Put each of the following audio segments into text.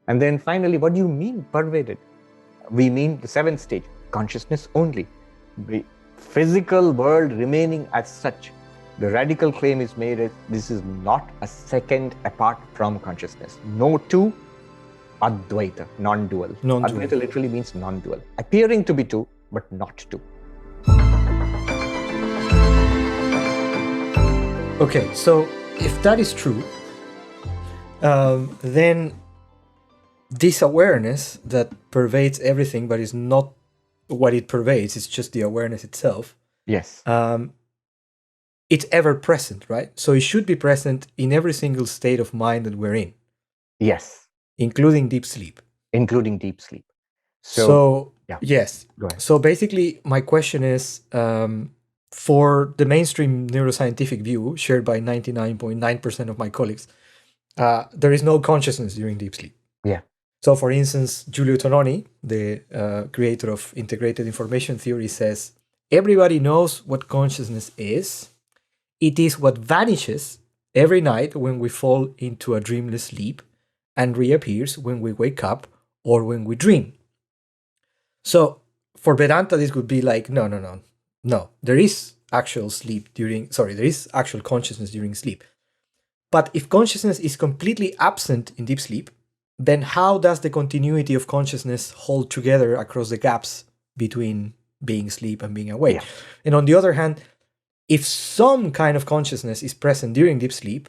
And then finally, what do you mean pervaded? We mean the seventh stage, consciousness only. The physical world remaining as such. The radical claim is made is this is not a second apart from consciousness. No two, Advaita, non-dual. Advaita literally means non-dual, appearing to be two, but not two. Okay, so if that is true, then this awareness that pervades everything but is not what it pervades, it's just the awareness itself. Yes. It's ever present, right? So it should be present in every single state of mind that we're in. Yes. Including deep sleep. Including deep sleep. So yeah. Yes. Go ahead. So basically, my question is, for the mainstream neuroscientific view, shared by 99.9% of my colleagues, there is no consciousness during deep sleep. Yeah. So, for instance, Giulio Tononi, the creator of integrated information theory, says, everybody knows what consciousness is. It is what vanishes every night when we fall into a dreamless sleep and reappears when we wake up or when we dream. So for Vedanta, this would be like, no. There is actual there is actual consciousness during sleep. But if consciousness is completely absent in deep sleep, then how does the continuity of consciousness hold together across the gaps between being asleep and being awake? Yeah. And on the other hand, if some kind of consciousness is present during deep sleep,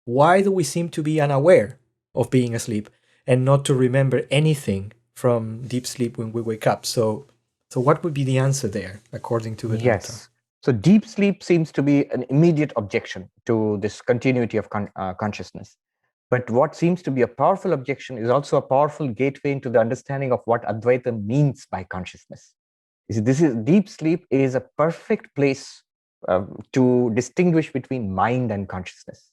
why do we seem to be unaware of being asleep and not to remember anything from deep sleep when we wake up? So what would be the answer there, according to Vedanta? Yes. So deep sleep seems to be an immediate objection to this continuity of consciousness. But what seems to be a powerful objection is also a powerful gateway into the understanding of what Advaita means by consciousness. You see, deep sleep is a perfect place to distinguish between mind and consciousness.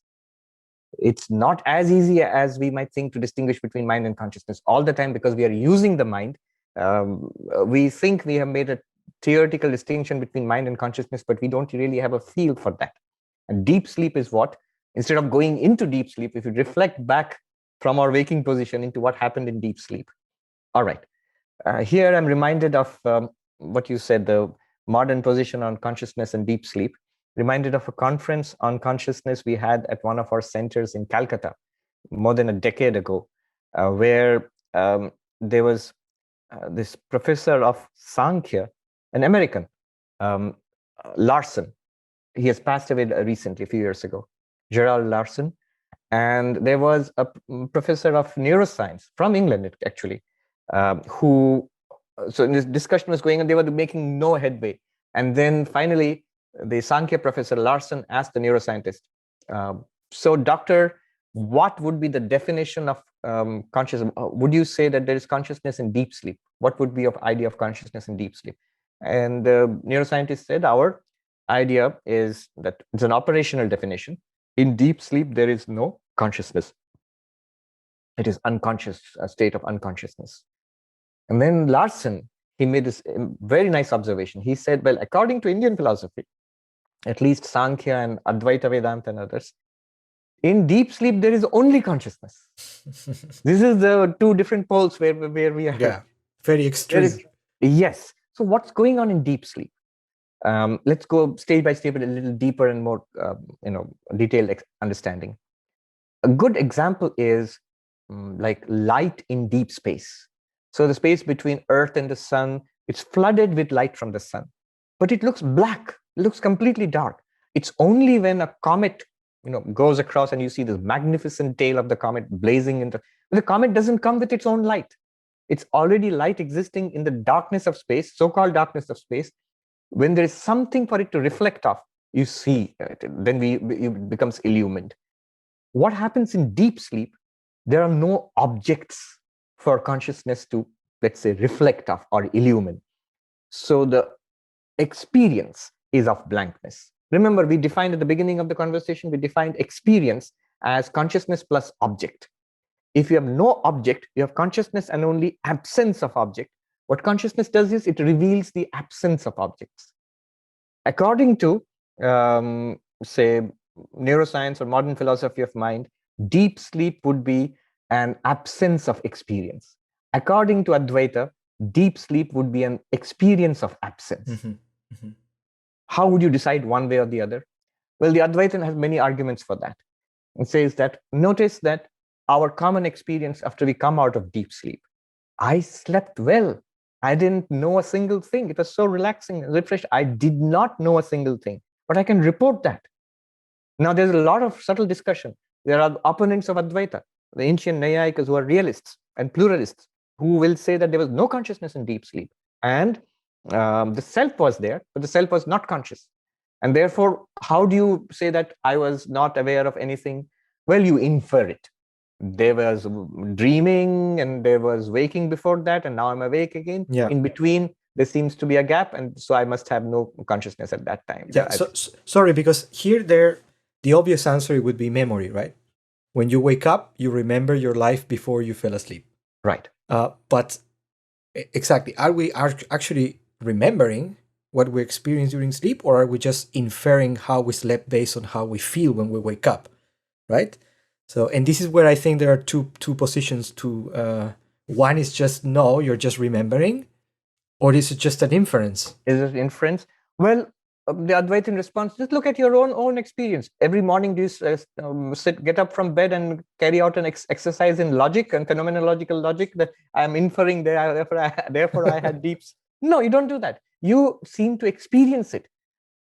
It's not as easy as we might think to distinguish between mind and consciousness all the time, because we are using the mind. We think we have made a theoretical distinction between mind and consciousness, but we don't really have a feel for that. And deep sleep is what, instead of going into deep sleep, if you reflect back from our waking position into what happened in deep sleep. All right. Here I'm reminded of what you said, the modern position on consciousness and deep sleep. Reminded of a conference on consciousness we had at one of our centers in Calcutta more than a decade ago, where there was this professor of Sankhya, an American, Larson. He has passed away recently, a few years ago, Gerald Larson. And there was a professor of neuroscience from England, actually, who, so this discussion was going on, they were making no headway. And then finally, the Sankhya professor Larson asked the neuroscientist, so doctor, what would be the definition of consciousness? Would you say that there is consciousness in deep sleep? What would be your idea of consciousness in deep sleep? And the neuroscientist said, our idea is that it's an operational definition. In deep sleep, there is no consciousness. It is unconscious, a state of unconsciousness. And then Larson, he made this very nice observation. He said, well, according to Indian philosophy, at least Sankhya and Advaita Vedanta and others, in deep sleep, there is only consciousness. This is the two different poles where we are. Yeah, very extreme. Yes. So what's going on in deep sleep? Let's go stage by stage, a little deeper and more, detailed understanding. A good example is like light in deep space. So the space between Earth and the sun, it's flooded with light from the sun, but it looks black. It looks completely dark. It's only when a comet, goes across and you see this magnificent tail of the comet blazing into. The comet doesn't come with its own light. It's already light existing in the darkness of space, so-called darkness of space. When there is something for it to reflect off, you see it, then it becomes illumined. What happens in deep sleep? There are no objects for consciousness to, let's say, reflect off or illumine. So the experience is of blankness. Remember, we defined at the beginning of the conversation, we defined experience as consciousness plus object. If you have no object, you have consciousness and only absence of object. What consciousness does is it reveals the absence of objects. According to, say, neuroscience or modern philosophy of mind, deep sleep would be an absence of experience. According to Advaita, deep sleep would be an experience of absence. How would you decide one way or the other? Well, the Advaitin has many arguments for that. It says that, notice that our common experience after we come out of deep sleep, I slept well. I didn't know a single thing. It was so relaxing and refreshed. I did not know a single thing, but I can report that. Now, there's a lot of subtle discussion. There are opponents of Advaita, the ancient Naiyayikas who are realists and pluralists, who will say that there was no consciousness in deep sleep. And the self was there, but the self was not conscious. And therefore, how do you say that I was not aware of anything? Well, you infer it. There was dreaming and there was waking before that, and now I'm awake again. Yeah. In between, there seems to be a gap, and so I must have no consciousness at that time. Yeah. Sorry, because the obvious answer would be memory, right? When you wake up, you remember your life before you fell asleep. Right. But exactly, are we actually remembering what we experienced during sleep, or are we just inferring how we slept based on how we feel when we wake up, right? So, and this is where I think there are two positions. One is just, no, you're just remembering, or is it just an inference? Is it inference? Well, the Advaitin response, just look at your own experience. Every morning, do you get up from bed and carry out an exercise in logic and phenomenological logic that I'm inferring there, therefore I had deeps. No, you don't do that. You seem to experience it.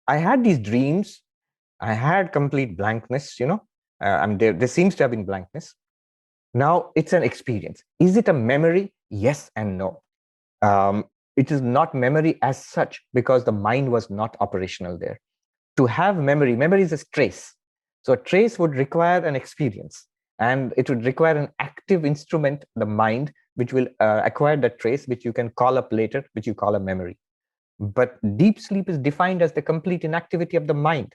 I had these dreams. I had complete blankness, there seems to have been blankness. Now it's an experience. Is it a memory? Yes and no. It is not memory as such because the mind was not operational there. To have memory is a trace. So a trace would require an experience, and it would require an active instrument, the mind, which will acquire that trace, which you can call up later, which you call a memory. But deep sleep is defined as the complete inactivity of the mind.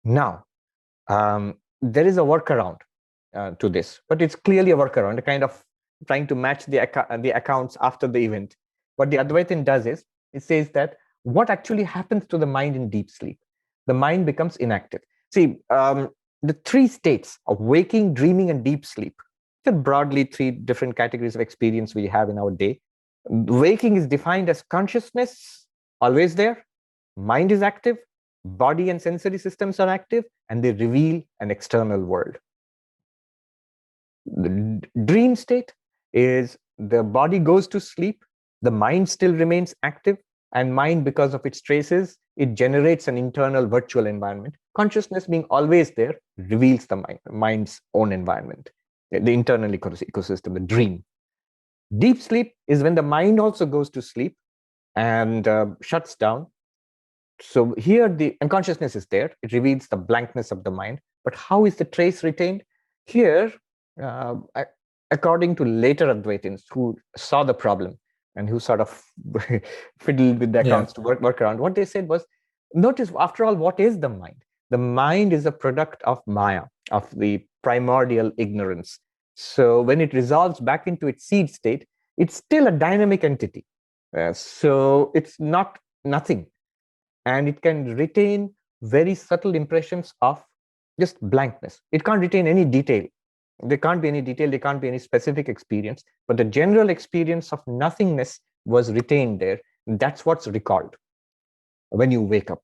Now, there is a workaround to this, but it's clearly a workaround, a kind of trying to match the accounts after the event. What the Advaitin does is, it says that what actually happens to the mind in deep sleep? The mind becomes inactive. See, the three states of waking, dreaming, and deep sleep, broadly three different categories of experience we have in our day. Waking is defined as consciousness, always there. Mind is active, body and sensory systems are active, and they reveal an external world. The dream state is the body goes to sleep, the mind still remains active, and mind, because of its traces, it generates an internal virtual environment. Consciousness being always there reveals the mind's own environment, the internal ecosystem, the dream. Deep sleep is when the mind also goes to sleep and shuts down. So here the unconsciousness is there. It reveals the blankness of the mind. But how is the trace retained? Here, according to later Advaitins who saw the problem and who sort of fiddled with the accounts to work around, what they said was, notice, after all, what is the mind? The mind is a product of Maya, of the primordial ignorance. So when it resolves back into its seed state, it's still a dynamic entity. So it's not nothing. And it can retain very subtle impressions of just blankness. It can't retain any detail. There can't be any detail, there can't be any specific experience, but the general experience of nothingness was retained there. That's what's recalled when you wake up.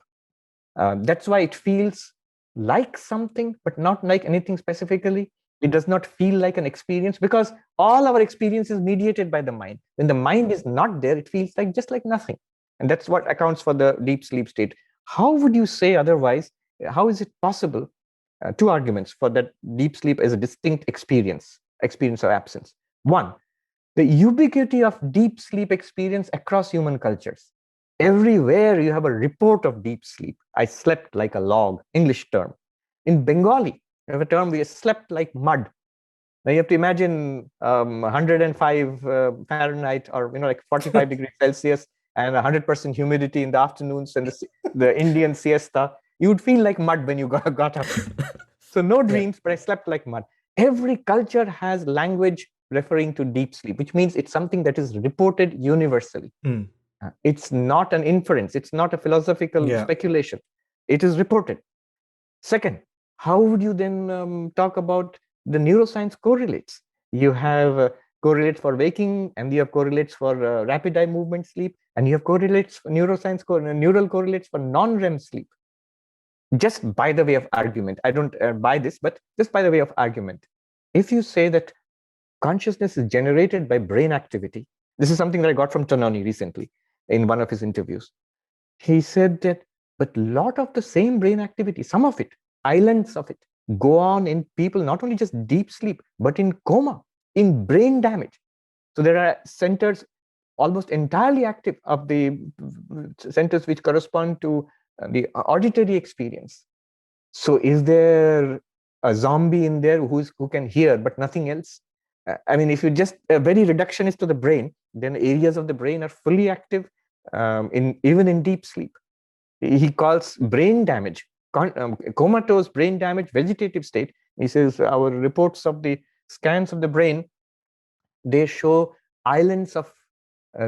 That's why it feels like something, but not like anything specifically. It does not feel like an experience because all our experience is mediated by the mind. When the mind is not there, it feels like just like nothing. And that's what accounts for the deep sleep state. How would you say otherwise? How is it possible? Two arguments for that deep sleep as a distinct experience of absence. One, the ubiquity of deep sleep experience across human cultures. Everywhere you have a report of deep sleep. I slept like a log, English term. In Bengali, we have a term, we slept like mud. Now you have to imagine 105 Fahrenheit or like 45 degrees Celsius and 100% humidity in the afternoons and the Indian siesta. You would feel like mud when you got up. So no dreams, but I slept like mud. Every culture has language referring to deep sleep, which means it's something that is reported universally. It's not an inference. It's not a philosophical speculation. It is reported. Second, how would you then talk about the neuroscience correlates. You have correlates for waking, and you have correlates for rapid eye movement sleep, and you have correlates for neural correlates for non-REM sleep. Just by the way of argument, I don't buy this, but just by the way of argument, if you say that consciousness is generated by brain activity, this is something that I got from Tononi recently in one of his interviews. He said that, but a lot of the same brain activity, some of it, islands of it, go on in people, not only just deep sleep, but in coma, in brain damage. So there are centers almost entirely active of the centers which correspond to the auditory experience. So is there a zombie in there who can hear but nothing else? I mean, if you just very reductionist to the brain, then areas of the brain are fully active even in deep sleep. He calls brain damage, comatose brain damage, vegetative state. He says our reports of the scans of the brain, they show islands of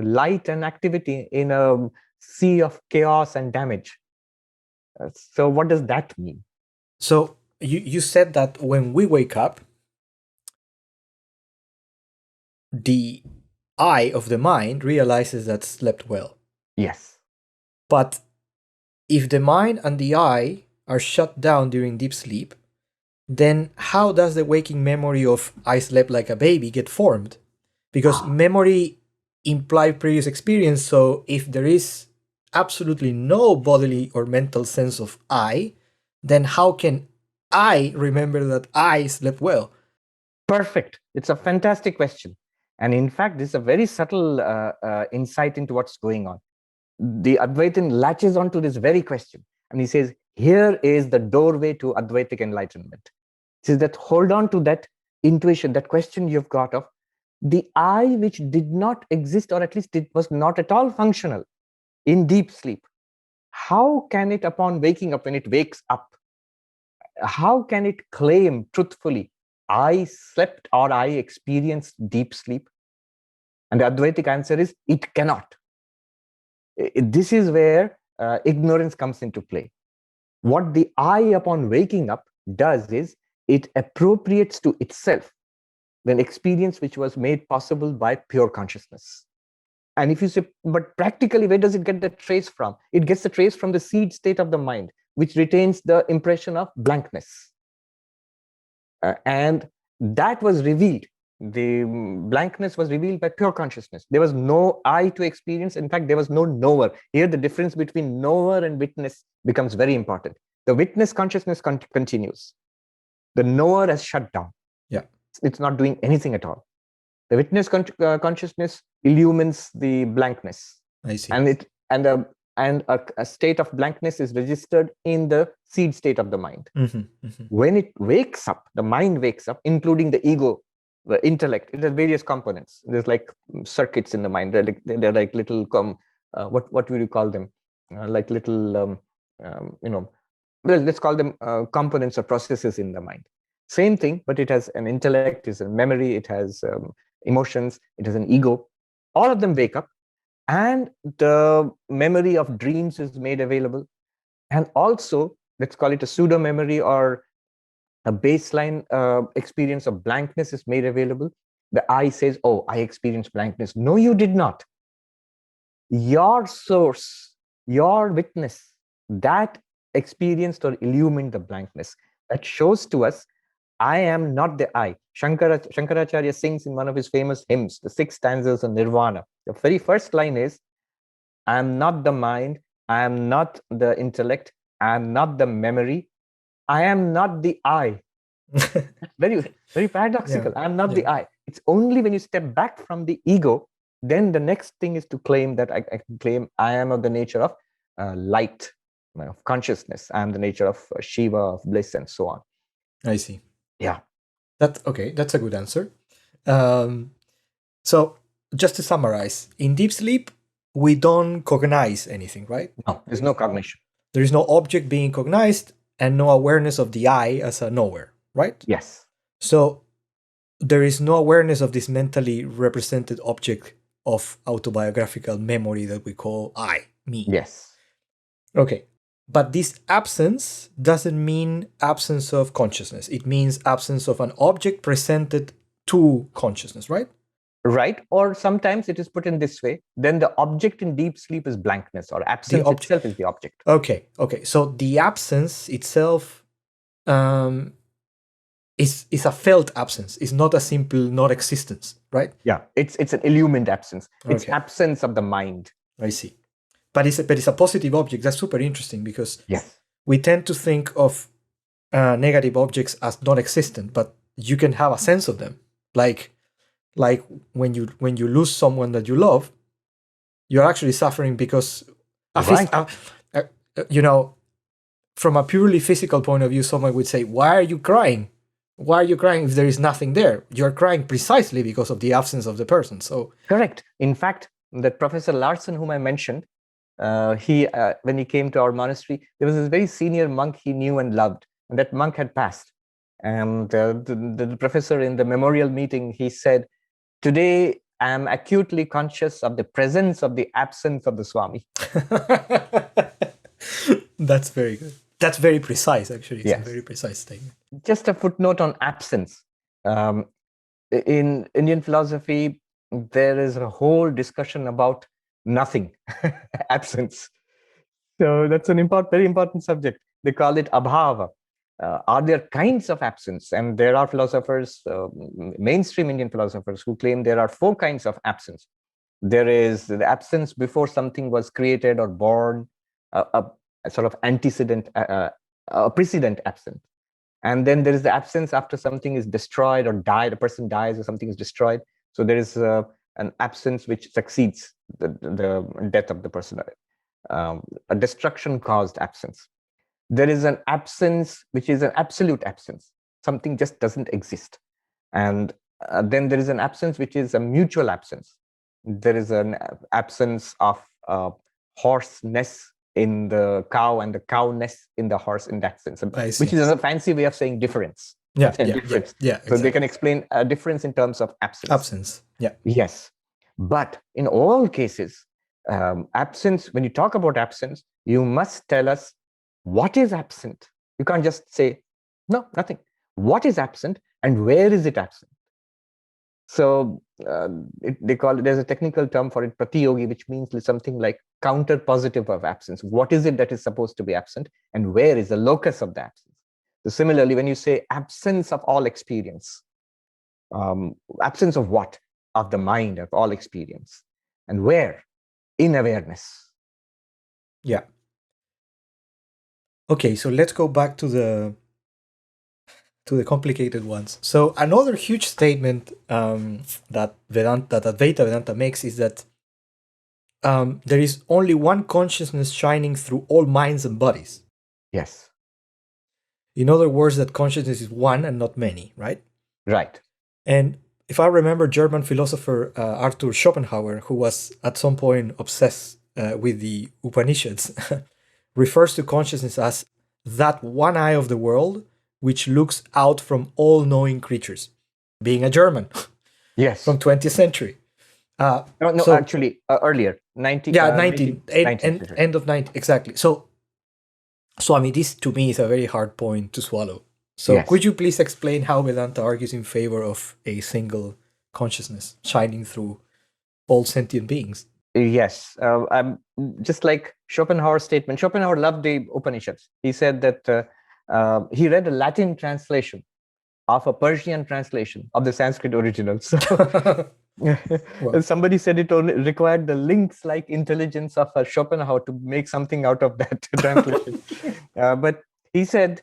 light and activity in a sea of chaos and damage. So what does that mean? So you said that when we wake up, the eye of the mind realizes that slept well. Yes. But if the mind and the eye are shut down during deep sleep, then how does the waking memory of I slept like a baby get formed? Because memory implies previous experience, so if there is absolutely no bodily or mental sense of I, then how can I remember that I slept well? Perfect. It's a fantastic question. And in fact, this is a very subtle insight into what's going on. The Advaitin latches onto this very question. And he says, here is the doorway to Advaitic enlightenment. He says that hold on to that intuition, that question you've got of the I which did not exist, or at least it was not at all functional in deep sleep. How can it, upon waking up, when it wakes up, how can it claim truthfully, I slept or I experienced deep sleep? And the Advaitic answer is, it cannot. This is where ignorance comes into play. What the I, upon waking up, does is it appropriates to itself an experience which was made possible by pure consciousness. And if you say, but practically, where does it get the trace from? It gets the trace from the seed state of the mind, which retains the impression of blankness. And that was revealed. The blankness was revealed by pure consciousness. There was no I to experience. In fact, there was no knower. Here, the difference between knower and witness becomes very important. The witness consciousness continues. The knower has shut down. Yeah, it's not doing anything at all. The witness consciousness illumines the blankness. I see. And a state of blankness is registered in the seed state of the mind. When it wakes up, the mind wakes up, including the ego, the intellect. It has various components. There's like circuits in the mind. They're like little what would you call them? Like little well, let's call them components or processes in the mind. Same thing, but it has an intellect, it has a memory, it has emotions, it has an ego. All of them wake up, and the memory of dreams is made available. And also, let's call it a pseudo memory or a baseline experience of blankness is made available. The I says, oh, I experienced blankness. No, you did not. Your source, your witness, that experienced or illumined the blankness. That shows to us, I am not the I. Shankaracharya sings in one of his famous hymns, the 6 stanzas of Nirvana. The very first line is, I am not the mind, I am not the intellect, I am not the memory, I am not the I. very, very paradoxical. I am not the I. It's only when you step back from the ego, then the next thing is to claim that I can claim I am of the nature of light, of consciousness. I am the nature of Shiva, of bliss, and so on. I see. Yeah. That's a good answer. So just to summarize, in deep sleep, we don't cognize anything, right? No, there's no cognition. There is no object being cognized and no awareness of the I as a knower, right? Yes. So there is no awareness of this mentally represented object of autobiographical memory that we call I, me. Yes. Okay. But this absence doesn't mean absence of consciousness. It means absence of an object presented to consciousness, right? Right. Or sometimes it is put in this way. Then the object in deep sleep is blankness, or The absence object itself is the object. Okay. So the absence itself is a felt absence. It's not a simple non-existence, right? Yeah. It's an illumined absence. It's Okay. absence of the mind. I see. But it's a positive object. That's super interesting because Yes. we tend to think of negative objects as non-existent, but you can have a sense of them. Like when you lose someone that you love, you're actually suffering because, Right. from a purely physical point of view, someone would say, "Why are you crying? Why are you crying if there is nothing there? You're crying precisely because of the absence of the person." So Correct. In fact, that Professor Larson, whom I mentioned, when he came to our monastery, there was this very senior monk he knew and loved, and that monk had passed. And the professor in the memorial meeting, he said, "Today I am acutely conscious of the presence of the absence of the Swami." that's very good. That's very precise, actually. It's Yes. a very precise statement. Just a footnote on absence. In Indian philosophy, there is a whole discussion about nothing, absence. So that's an very important subject. They call it abhava. Are there kinds of absence? And there are philosophers, mainstream Indian philosophers, who claim there are 4 kinds of absence. There is the absence before something was created or born, a sort of antecedent, a precedent absence. And then there is the absence after something is destroyed or died, a person dies or something is destroyed. So there is an absence which succeeds the death of the person, a destruction caused absence. There is an absence which is an absolute absence. Something just doesn't exist. And then there is an absence which is a mutual absence. There is an absence of horseness in the cow and the cowness in the horse, in that sense, which is a fancy way of saying difference. Yeah. Difference. Yeah. Exactly. So they can explain a difference in terms of absence. Yeah. Yes. But in all cases, absence, when you talk about absence, you must tell us what is absent. You can't just say, no, nothing. What is absent and where is it absent? So they call it, there's a technical term for it, pratiyogi, which means something like counter positive of absence. What is it that is supposed to be absent and where is the locus of the absence? So similarly, when you say absence of all experience, absence of what? Of the mind, of all experience. And where? In awareness. Yeah. Okay, so let's go back to the complicated ones. So another huge statement that Advaita Vedanta makes is that there is only one consciousness shining through all minds and bodies. Yes. In other words, that consciousness is one and not many, right? Right. And if I remember, German philosopher Arthur Schopenhauer, who was at some point obsessed with the Upanishads, refers to consciousness as that one eye of the world which looks out from all knowing creatures. Being a German, yes, from 20th century. Actually, earlier, 19. Yeah, 19, end of 19, exactly. So I mean, this to me is a very hard point to swallow. So yes. Could you please explain how Vedanta argues in favor of a single consciousness shining through all sentient beings? Yes, just like Schopenhauer's statement. Schopenhauer loved the Upanishads. He said that he read a Latin translation of a Persian translation of the Sanskrit originals. Well. Somebody said it only required the lynx-like intelligence of a Schopenhauer to make something out of that translation. But he said,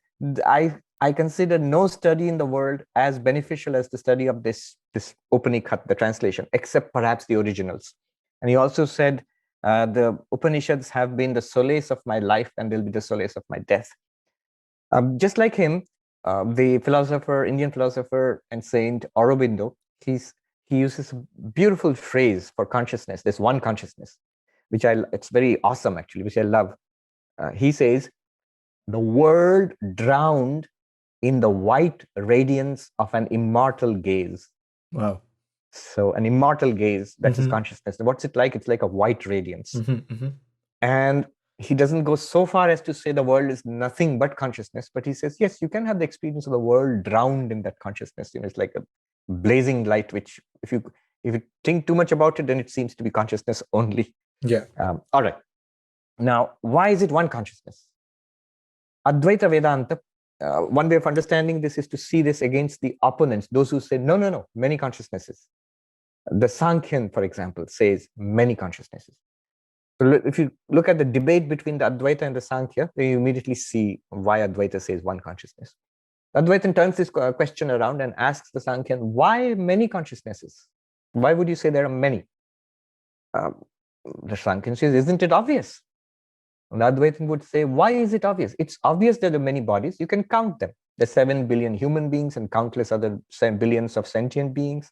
I consider no study in the world as beneficial as the study of this Upanishad, the translation, except perhaps the originals. And he also said, the Upanishads have been the solace of my life and they'll be the solace of my death. Just like him, the philosopher, Indian philosopher and saint Aurobindo, he uses a beautiful phrase for consciousness, this one consciousness, which it's very awesome actually, which I love. He says, the world drowned in the white radiance of an immortal gaze. Wow. So an immortal gaze, that is consciousness. What's it like? It's like a white radiance. And he doesn't go so far as to say the world is nothing but consciousness, but he says, yes, you can have the experience of the world drowned in that consciousness. It's like a blazing light, which if you think too much about it, then it seems to be consciousness only. Yeah. All right. Now, why is it one consciousness? Advaita Vedanta, one way of understanding this is to see this against the opponents, those who say, no, no, no, many consciousnesses. The Sankhyan, for example, says many consciousnesses. So if you look at the debate between the Advaita and the Sankhya, then you immediately see why Advaita says one consciousness. Advaita turns this question around and asks the Sankhyan, why many consciousnesses? Why would you say there are many? The Sankhyan says, isn't it obvious? And the Advaitin would say, why is it obvious? It's obvious that there are many bodies. You can count them. There's 7 billion human beings and countless other billions of sentient beings.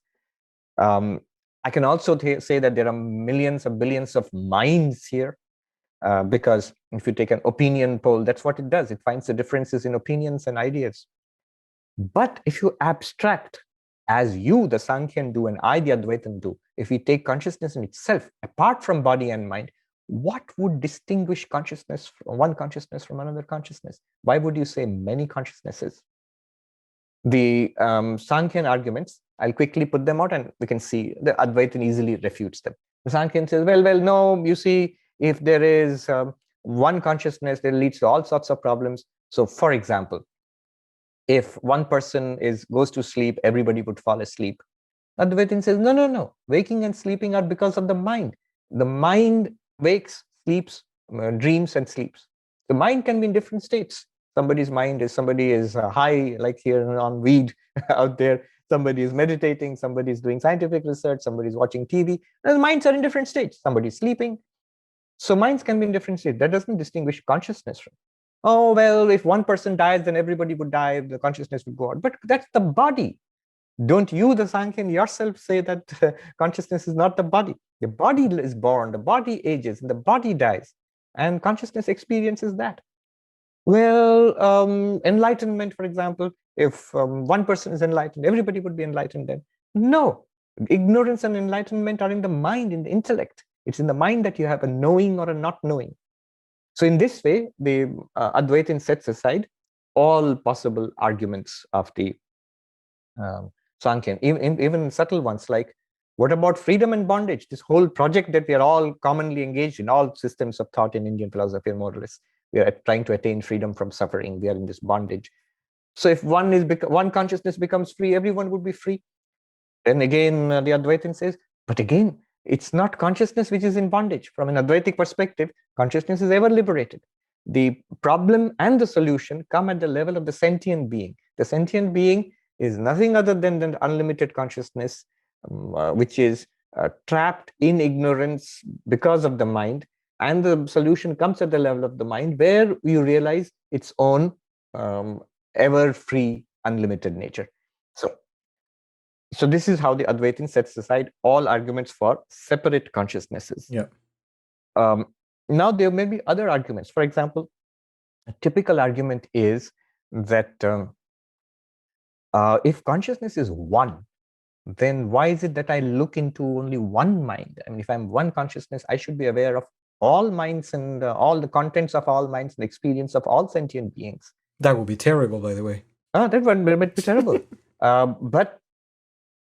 I can also say that there are millions of billions of minds here, because if you take an opinion poll, that's what it does. It finds the differences in opinions and ideas. But if you abstract, as you, the Sankhyan, do, and I, the Advaitin, do, if we take consciousness in itself, apart from body and mind, what would distinguish consciousness from one consciousness from another consciousness? Why would you say many consciousnesses? The Sankhyan arguments, I'll quickly put them out and we can see the Advaitin easily refutes them. The Sankhyan says, well, no, you see, if there is one consciousness, that leads to all sorts of problems. So, for example, if one person goes to sleep, everybody would fall asleep. Advaitin says, no, no, no. Waking and sleeping are because of the mind. The mind wakes, sleeps, dreams, and sleeps. The mind can be in different states. Somebody is high, like here on weed out there. Somebody is meditating. Somebody is doing scientific research. Somebody is watching TV. And the minds are in different states. Somebody is sleeping. So minds can be in different states. That doesn't distinguish consciousness from. Oh, well, if one person dies, then everybody would die. The consciousness would go on. But that's the body. Don't you, the Sankhyan, yourself say that consciousness is not the body? The body is born, the body ages, and the body dies. And consciousness experiences that. Well, enlightenment, for example, if one person is enlightened, everybody would be enlightened then. No, ignorance and enlightenment are in the mind, in the intellect. It's in the mind that you have a knowing or a not knowing. So in this way, the Advaitin sets aside all possible arguments of the Sankhyan, even subtle ones like, what about freedom and bondage? This whole project that we are all commonly engaged in, all systems of thought in Indian philosophy are more or less, we are trying to attain freedom from suffering. We are in this bondage. So if one consciousness becomes free, everyone would be free. Then again, the Advaitin says, but again, it's not consciousness which is in bondage. From an Advaitic perspective, consciousness is ever liberated. The problem and the solution come at the level of the sentient being. The sentient being is nothing other than the unlimited consciousness, which is trapped in ignorance because of the mind. And the solution comes at the level of the mind, where you realize its own ever free, unlimited nature. So this is how the Advaitin sets aside all arguments for separate consciousnesses. Yeah. Now there may be other arguments. For example, a typical argument is that if consciousness is one, then why is it that I look into only one mind? I mean, if I'm one consciousness, I should be aware of all minds and all the contents of all minds and experience of all sentient beings. That would be terrible, by the way. That would be terrible. But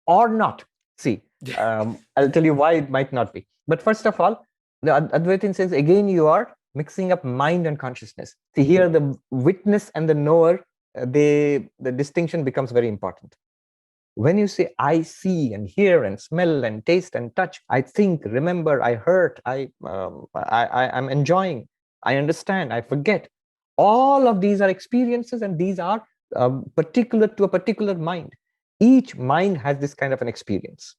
or not. See, I'll tell you why it might not be. But first of all, the Advaitin says, again, you are mixing up mind and consciousness. See, here the witness and the knower, the distinction becomes very important. When you say, I see and hear and smell and taste and touch, I think, remember, I hurt, I'm enjoying, I understand, I forget. All of these are experiences, and these are particular to a particular mind. Each mind has this kind of an experience,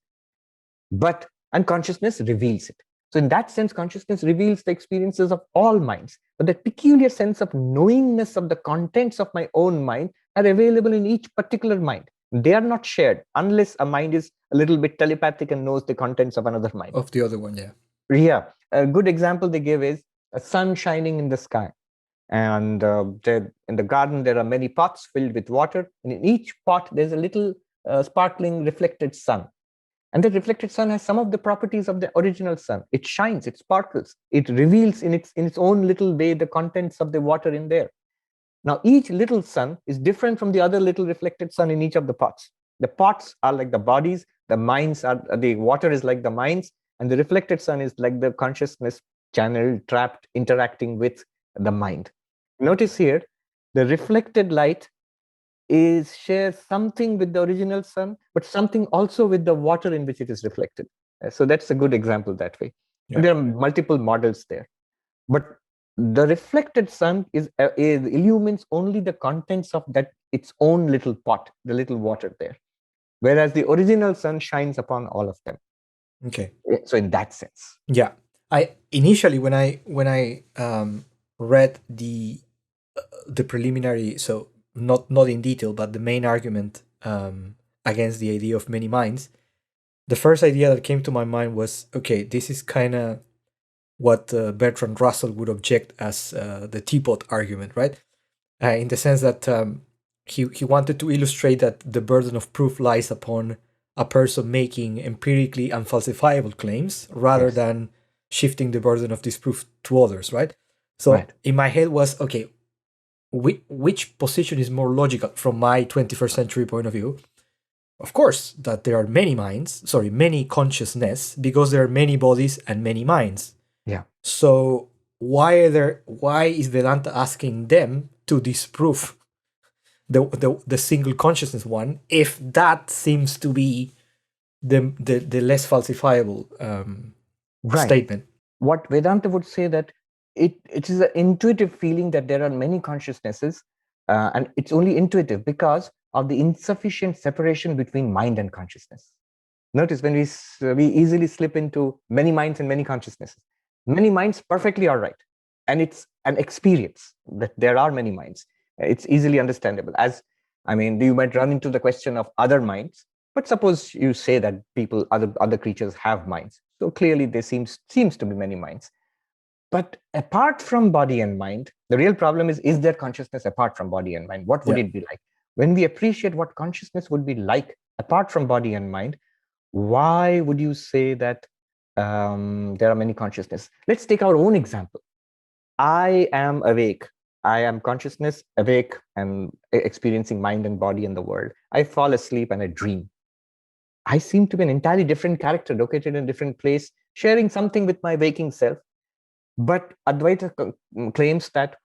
but unconsciousness reveals it. So in that sense, consciousness reveals the experiences of all minds, but that peculiar sense of knowingness of the contents of my own mind are available in each particular mind. They are not shared unless a mind is a little bit telepathic and knows the contents of another mind. Of the other one, yeah. Yeah. A good example they give is a sun shining in the sky. And in the garden, there are many pots filled with water. And in each pot, there's a little sparkling reflected sun. And the reflected sun has some of the properties of the original sun. It shines, it sparkles, it reveals in its own little way the contents of the water in there. Now, each little sun is different from the other little reflected sun in each of the pots. The pots are like the bodies, the minds are, the water is like the minds, and the reflected sun is like the consciousness channel trapped, interacting with the mind. Notice here, the reflected light shares something with the original sun, but something also with the water in which it is reflected. So that's a good example that way. Yeah. And there are multiple models there. But the reflected sun illumines only the contents of that its own little pot, the little water there, whereas the original sun shines upon all of them. Okay. So in that sense, yeah, I initially when I read the preliminary, so not in detail, but the main argument against the idea of many minds, the first idea that came to my mind was, okay, this is kind of what Bertrand Russell would object as the teapot argument, right? In the sense that he wanted to illustrate that the burden of proof lies upon a person making empirically unfalsifiable claims rather Yes. than shifting the burden of disproof to others, right? So Right. in my head was, okay, which position is more logical from my 21st century point of view? Of course, that there are many consciousness, because there are many bodies and many minds. Yeah. So why is Vedanta asking them to disprove the single consciousness one, if that seems to be the less falsifiable Right. statement? What Vedanta would say that it is an intuitive feeling that there are many consciousnesses, and it's only intuitive because of the insufficient separation between mind and consciousness. Notice when we easily slip into many minds and many consciousnesses. Many minds perfectly all right, and it's an experience that there are many minds. It's easily understandable. As I mean, you might run into the question of other minds, but suppose you say that other creatures have minds. So clearly there seems to be many minds. But apart from body and mind, the real problem is there consciousness apart from body and mind? What would it be like? When we appreciate what consciousness would be like apart from body and mind, why would you say that there are many consciousness? Let's take our own example. I am awake. I am consciousness, awake, and experiencing mind and body in the world. I fall asleep and I dream. I seem to be an entirely different character located in a different place, sharing something with my waking self. But Advaita claims that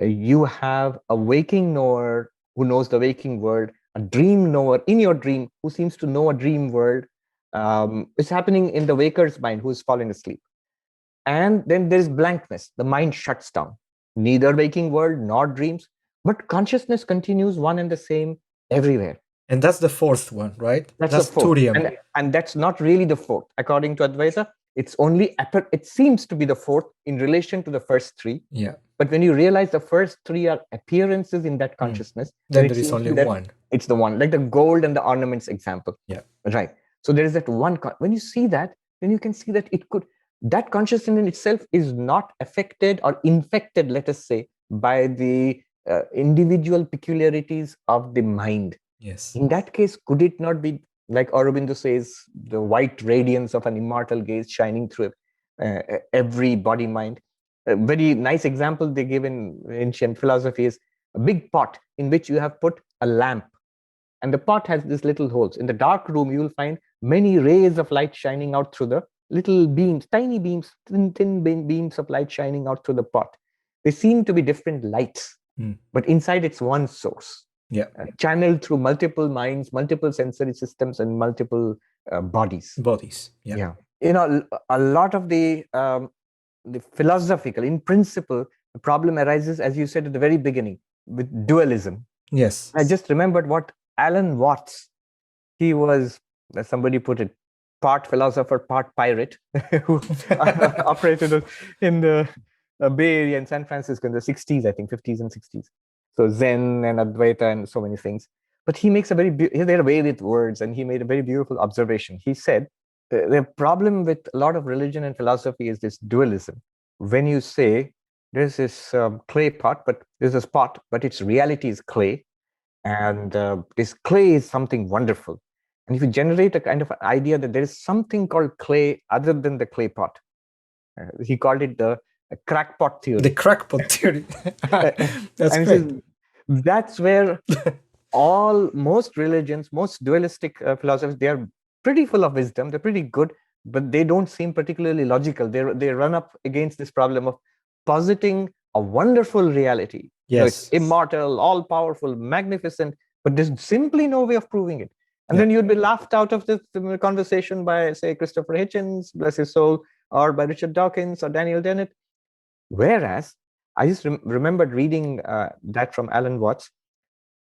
you have a waking knower who knows the waking world, a dream knower in your dream who seems to know a dream world. It's happening in the waker's mind who is falling asleep. And then there's blankness. The mind shuts down. Neither waking world nor dreams, but consciousness continues one and the same everywhere. And that's the fourth one, right? That's the fourth. Turiam. And that's not really the fourth. According to Advaita, it seems to be the fourth in relation to the first three. Yeah. But when you realize the first three are appearances in that consciousness, then there is only one. It's the one, like the gold and the ornaments example. Yeah. Right. So there is that one. When you see that, then you can see that that consciousness in itself is not affected or infected, let us say, by the individual peculiarities of the mind. Yes. In that case, could it not be, like Aurobindo says, the white radiance of an immortal gaze shining through every body mind? A very nice example they give in ancient philosophy is a big pot in which you have put a lamp, and the pot has these little holes. In the dark room, you will find many rays of light shining out through the little beams, tiny beams, thin beams of light shining out through the pot. They seem to be different lights, but inside it's one source. Yeah. Channeled through multiple minds, multiple sensory systems, and multiple bodies. Yeah. You know, a lot of the philosophical, in principle, the problem arises, as you said at the very beginning, with dualism. Yes. I just remembered what Alan Watts, he was, as somebody put it, part philosopher, part pirate, who operated in the Bay Area in San Francisco in the 60s, I think, 50s and 60s. So Zen and Advaita and so many things. But he makes he had a way with words, and he made a very beautiful observation. He said, the problem with a lot of religion and philosophy is this dualism. When you say there's this clay pot, but there's a spot, but its reality is clay, and this clay is something wonderful. And if you generate a kind of idea that there is something called clay other than the clay pot, he called it the crackpot theory. The crackpot theory. That's and great. That's where most religions, most dualistic philosophies, they are pretty full of wisdom. They're pretty good, but they don't seem particularly logical. They run up against this problem of positing a wonderful reality. Yes. It's immortal, all-powerful, magnificent, but there's simply no way of proving it. And then you'd be laughed out of this conversation by, say, Christopher Hitchens, bless his soul, or by Richard Dawkins or Daniel Dennett. Whereas, I just remembered reading that from Alan Watts.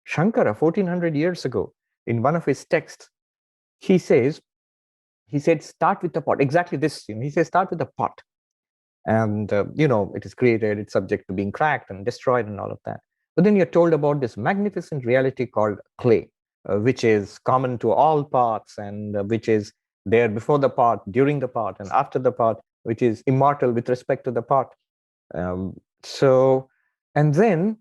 Shankara, 1400 years ago, in one of his texts, he said, start with the pot. Exactly this. He says, start with the pot. And, it is created, it's subject to being cracked and destroyed and all of that. But then you're told about this magnificent reality called clay, which is common to all pots and which is there before the pot, during the pot, and after the pot, which is immortal with respect to the pot. And then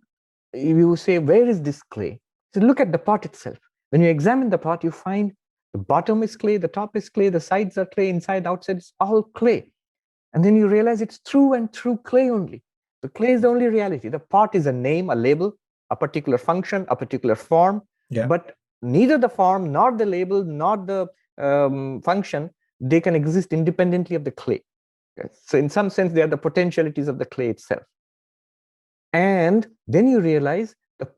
you say, where is this clay? So look at the pot itself. When you examine the pot, you find the bottom is clay, the top is clay, the sides are clay, inside, outside, it's all clay. And then you realize it's true and true clay only. The clay is the only reality. The pot is a name, a label, a particular function, a particular form. Yeah. But neither the form, nor the label, nor the function, they can exist independently of the clay. So in some sense, they are the potentialities of the clay itself. And then you realize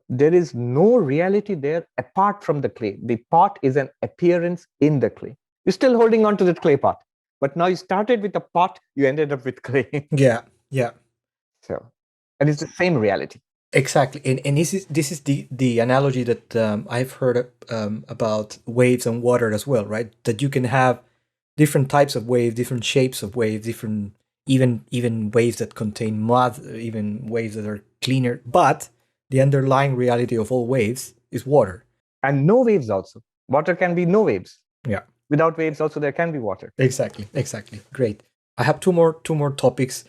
there is no reality there apart from the clay. The pot is an appearance in the clay. You're still holding on to the clay pot, but now you started with a pot, you ended up with clay. Yeah. So, and it's the same reality. Exactly, and this is the analogy that I've heard about waves and water as well, right? That you can have different types of waves, different shapes of waves, different even waves that contain mud, even waves that are cleaner, but the underlying reality of all waves is water. And no waves also. Water can be no waves. Yeah. Without waves also there can be water. Exactly. Great. I have two more topics.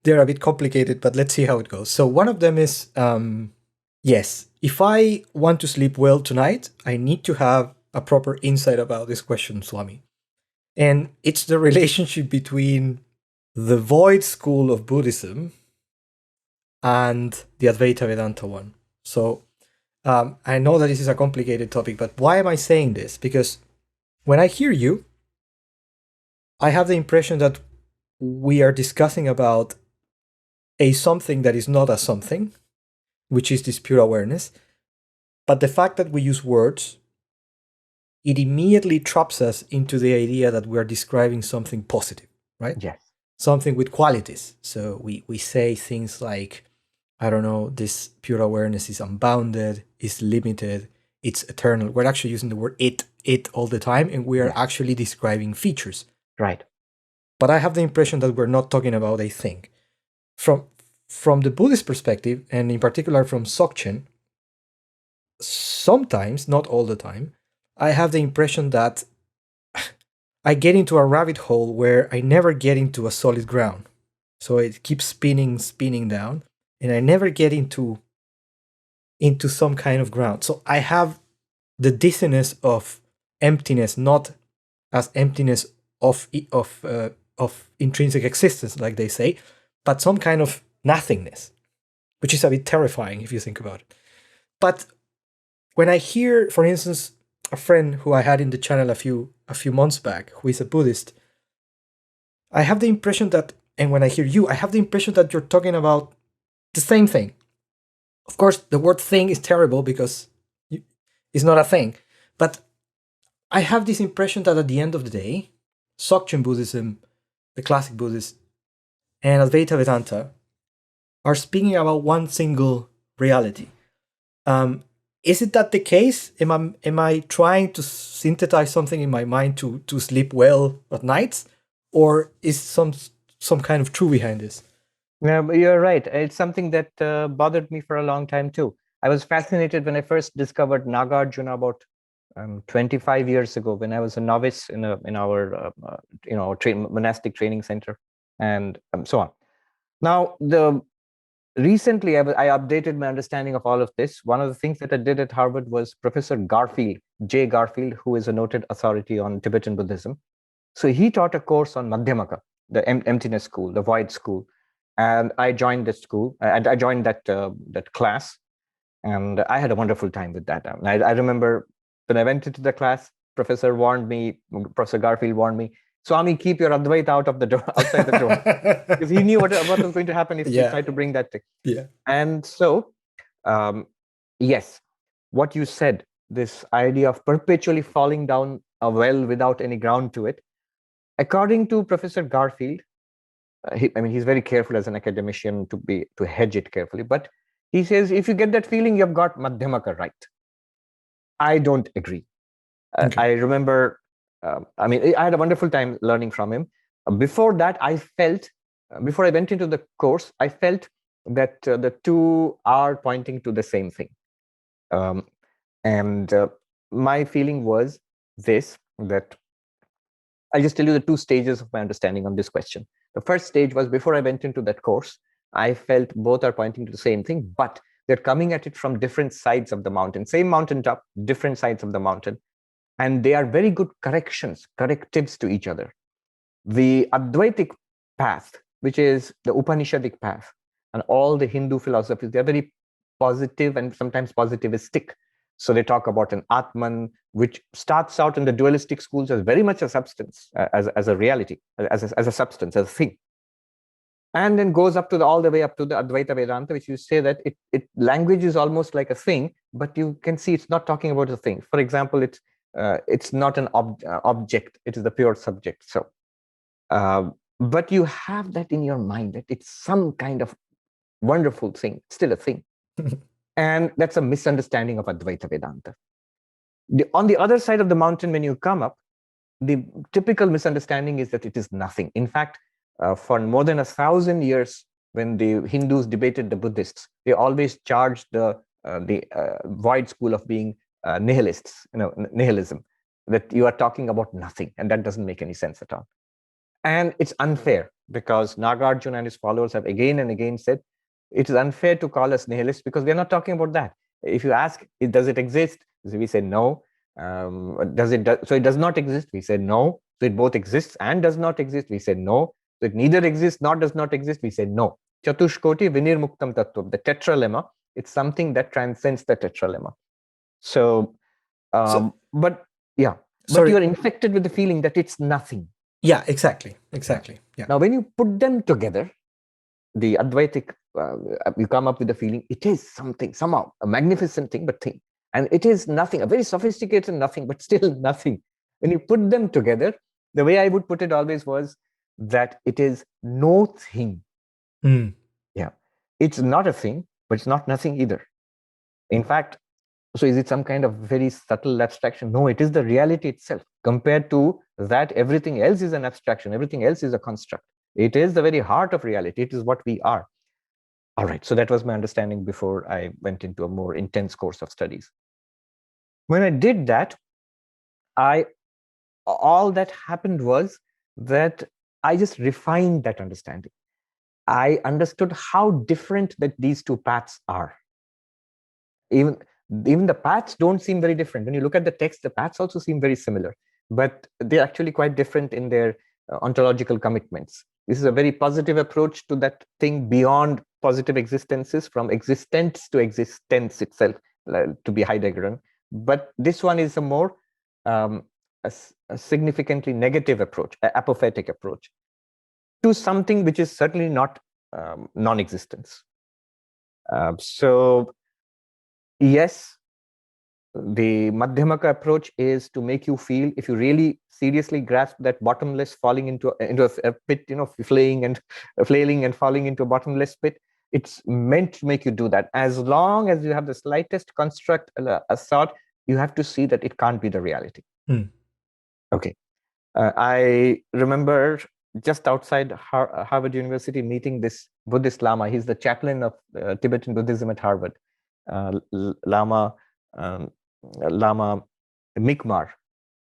They're a bit complicated, but let's see how it goes. So one of them is, yes, if I want to sleep well tonight, I need to have a proper insight about this question, Swami. And it's the relationship between the void school of Buddhism and the Advaita Vedanta one. So I know that this is a complicated topic, but why am I saying this? Because when I hear you, I have the impression that we are discussing about a something that is not a something, which is this pure awareness. But the fact that we use words, it immediately traps us into the idea that we are describing something positive, right? Yes. Something with qualities. So we say things like, I don't know, this pure awareness is unbounded, is limited, it's eternal. We're actually using the word it all the time, and we are actually describing features. Right. But I have the impression that we're not talking about a thing. From the Buddhist perspective, and in particular from Dzogchen, sometimes, not all the time, I have the impression that I get into a rabbit hole where I never get into a solid ground. So it keeps spinning down, and I never get into some kind of ground. So I have the dizziness of emptiness, not as emptiness of intrinsic existence, like they say, but some kind of nothingness, which is a bit terrifying if you think about it. But when I hear, for instance, a friend who I had in the channel a few months back, who is a Buddhist, I have the impression that, and when I hear you, I have the impression that you're talking about the same thing. Of course, the word thing is terrible because it's not a thing. But I have this impression that at the end of the day, Dzogchen Buddhism, the classic Buddhist, and Advaita Vedanta are speaking about one single reality. Is it that the case? Am I trying to synthesize something in my mind to sleep well at nights, or is some kind of truth behind this? Yeah, but you're right. It's something that bothered me for a long time too. I was fascinated when I first discovered Nagarjuna about 25 years ago, when I was a novice in our monastic training center, and so on. Now, recently, I updated my understanding of all of this. One of the things that I did at Harvard was Professor Garfield, J. Garfield, who is a noted authority on Tibetan Buddhism. So he taught a course on Madhyamaka, the emptiness school, the void school. And I joined this school, and I joined that class, and I had a wonderful time with that. I remember when I went into the class, Professor Garfield warned me, Swami, keep your Advaita out of the door, outside the door, because he knew what was going to happen if we tried to bring that thing. Yeah. And so, yes, what you said, this idea of perpetually falling down a well without any ground to it, according to Professor Garfield, he's very careful as an academician to hedge it carefully, but he says if you get that feeling, you've got Madhyamaka right. I don't agree. Okay. I remember, I had a wonderful time learning from him. Before that, I felt, before I went into the course, I felt that the two are pointing to the same thing. And my feeling was this, that I'll just tell you the two stages of my understanding on this question. The first stage was before I went into that course, I felt both are pointing to the same thing, but they're coming at it from different sides of the mountain, same mountaintop, different sides of the mountain. And they are very good correctives to each other. The Advaitic path, which is the Upanishadic path, and all the Hindu philosophies, they're very positive and sometimes positivistic. So they talk about an Atman, which starts out in the dualistic schools as very much a substance, as a reality, as a substance, as a thing. And then goes up to all the way up to the Advaita Vedanta, which you say that language is almost like a thing, but you can see it's not talking about a thing. For example, it's not an object, it is the pure subject. So, but you have that in your mind, that it's some kind of wonderful thing, still a thing. And that's a misunderstanding of Advaita Vedanta. On the other side of the mountain, when you come up, the typical misunderstanding is that it is nothing. In fact, for more than 1,000 years, when the Hindus debated the Buddhists, they always charged the void school of being nihilists, nihilism, that you are talking about nothing, and that doesn't make any sense at all. And it's unfair, because Nagarjuna and his followers have again and again said, it is unfair to call us nihilists, because we're not talking about that. If you ask, does it exist? We say no. So it does not exist? We say no. So it both exists and does not exist? We say no. So it neither exists nor does not exist? We say no. Chatushkoti vinirmuktam tattvam, the tetralemma, it's something that transcends the tetralemma. So, but yeah, but you are infected with the feeling that it's nothing. Yeah, exactly. Yeah. Now, when you put them together, the Advaitic, you come up with the feeling it is something, somehow a magnificent thing, but thing. And it is nothing, a very sophisticated nothing, but still nothing. When you put them together, the way I would put it always was that it is no thing. Yeah. It's not a thing, but it's not nothing either. In fact, so is it some kind of very subtle abstraction? No, it is the reality itself. Compared to that, everything else is an abstraction. Everything else is a construct. It is the very heart of reality. It is what we are. All right. So that was my understanding before I went into a more intense course of studies. When I did that, all that happened was that I just refined that understanding. I understood how different that these two paths are. Even the paths don't seem very different. When you look at the text, the paths also seem very similar, but they're actually quite different in their ontological commitments. This is a very positive approach to that thing beyond positive existences, from existence to existence itself, to be Heideggerian. But this one is a more a significantly negative approach, an apophatic approach to something which is certainly not non-existence. So yes, the Madhyamaka approach is to make you feel, if you really seriously grasp that bottomless falling into a pit, flailing and falling into a bottomless pit, it's meant to make you do that. As long as you have the slightest construct, a thought, you have to see that it can't be the reality. Okay. I remember just outside Harvard University meeting this Buddhist Lama. He's the chaplain of Tibetan Buddhism at Harvard. Lama Mikmar,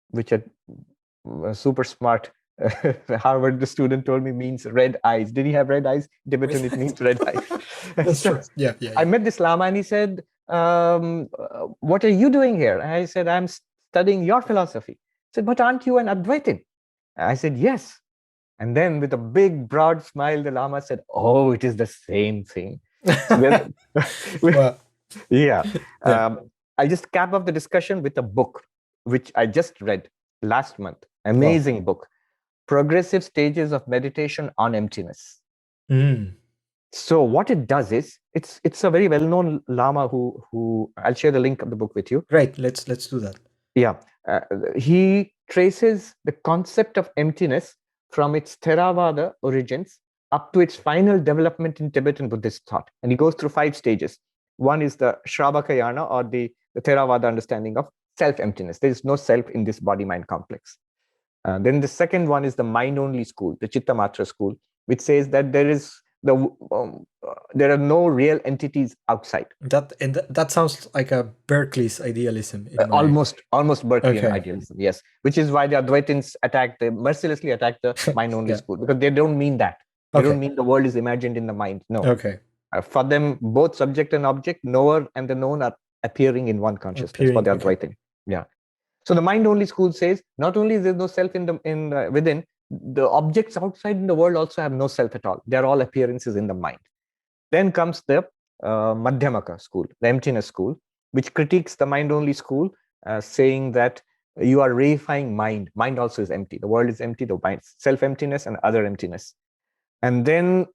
which are super smart Harvard, the student told me, means red eyes. Did he have red eyes? Tibetan, it means red eyes. That's So true. Yeah. I met this Lama and he said, what are you doing here? And I said, I'm studying your philosophy. He said, but aren't you an Advaitin? I said, yes. And then with a big, broad smile, the Lama said, oh, it is the same thing. So Wow. yeah. Yeah. I just cap off the discussion with a book, which I just read last month. Amazing book. Progressive Stages of Meditation on Emptiness. So what it does is, it's a very well-known Lama who I'll share the link of the book with you. Great, let's do that. Yeah, he traces the concept of emptiness from its Theravada origins up to its final development in Tibetan Buddhist thought, and he goes through 5 stages. One is the Shravakayana, or the Theravada understanding of self-emptiness. There is no self in this body-mind complex. Then the second one is the mind-only school, the Chittamatra school, which says that there are no real entities outside. That sounds like a Berkeley's idealism. Almost Berkeleyan Okay. idealism, yes. Which is why the Advaitins mercilessly attack the mind-only school, because they don't mean that. They don't mean the world is imagined in the mind. No. Okay. For them, both subject and object, knower and the known, are appearing in one consciousness for the Advaitin. Yeah. So the mind-only school says not only is there no self within, the objects outside in the world also have no self at all. They are all appearances in the mind. Then comes the Madhyamaka school, the emptiness school, which critiques the mind-only school, saying that you are reifying mind. Mind also is empty. The world is empty, the mind, self-emptiness and other emptiness. And then